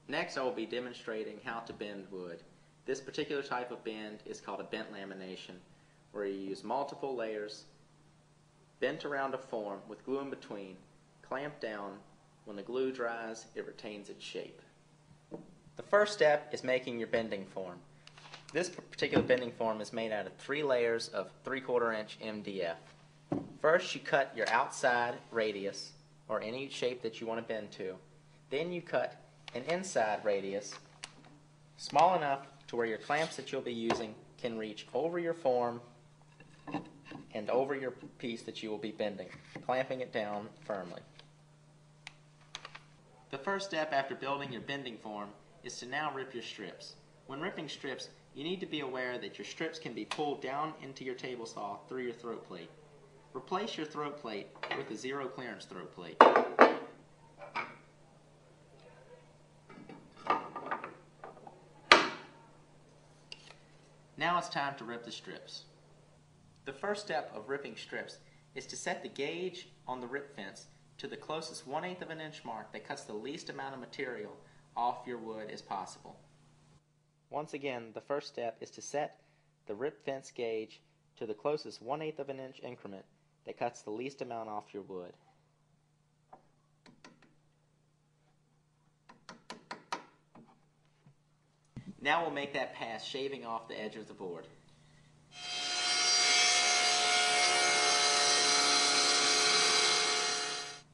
Next, I will be demonstrating how to bend wood. This particular type of bend is called a bent lamination, where you use multiple layers bent around a form with glue in between, clamp down. When the glue dries, it retains its shape. The first step is making your bending form. This particular bending form is made out of 3 layers of 3/4 inch MDF. First, you cut your outside radius, or any shape that you want to bend to. Then you cut an inside radius small enough to where your clamps that you'll be using can reach over your form and over your piece that you will be bending, clamping it down firmly. The first step after building your bending form is to now rip your strips. When ripping strips, you need to be aware that your strips can be pulled down into your table saw through your throat plate. Replace your throat plate with a zero clearance throat plate. Now it's time to rip the strips. The first step of ripping strips is to set the gauge on the rip fence to the closest 1/8 of an inch mark that cuts the least amount of material off your wood as possible. Once again, the first step is to set the rip fence gauge to the closest 1/8 of an inch increment that cuts the least amount off your wood. Now we'll make that pass shaving off the edge of the board.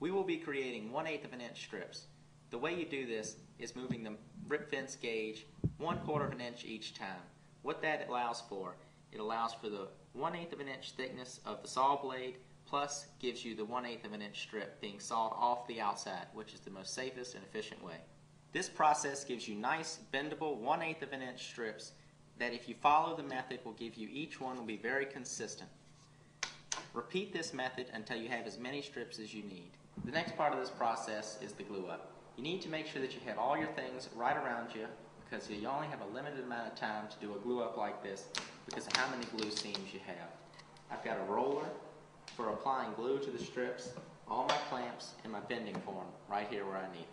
We will be creating 1/8 of an inch strips. The way you do this is moving the rip fence gauge 1/4 of an inch each time. What that allows for, it allows for the 1/8 of an inch thickness of the saw blade, plus gives you the 1/8 of an inch strip being sawed off the outside, which is the most safest and efficient way. This process gives you nice, bendable 1/8 of an inch strips that, if you follow the method, will give you each one will be very consistent. Repeat this method until you have as many strips as you need. The next part of this process is the glue up. You need to make sure that you have all your things right around you, because you only have a limited amount of time to do a glue up like this because of how many glue seams you have. I've got a roller for applying glue to the strips, all my clamps, and my bending form right here where I need it.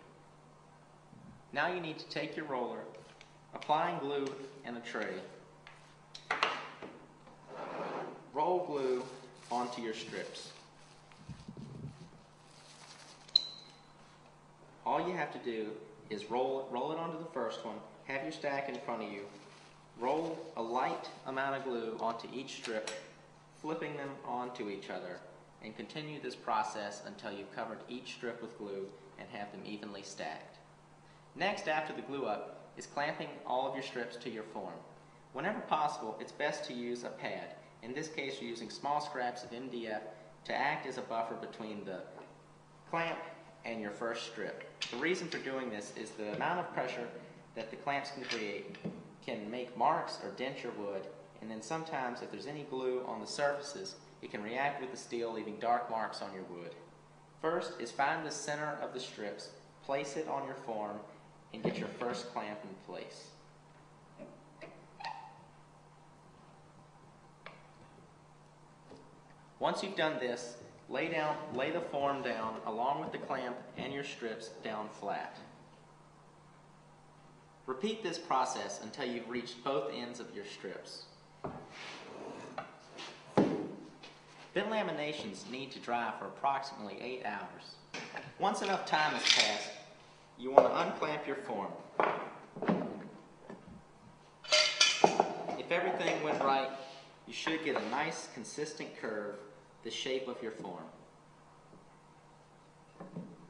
Now you need to take your roller, applying glue in a tray, roll glue onto your strips. All you have to do is roll it onto the first one, have your stack in front of you, roll a light amount of glue onto each strip, flipping them onto each other, and continue this process until you've covered each strip with glue and have them evenly stacked. Next, after the glue up, is clamping all of your strips to your form. Whenever possible, it's best to use a pad. In this case, you're using small scraps of MDF to act as a buffer between the clamp and your first strip. The reason for doing this is the amount of pressure that the clamps can create can make marks or dent your wood, and then sometimes if there's any glue on the surfaces, it can react with the steel, leaving dark marks on your wood. First is find the center of the strips, place it on your form, and get your first clamp in place. Once you've done this, lay the form down along with the clamp and your strips down flat. Repeat this process until you've reached both ends of your strips. Bent laminations need to dry for approximately 8 hours. Once enough time has passed, you want to unclamp your form. If everything went right, you should get a nice consistent curve, the shape of your form.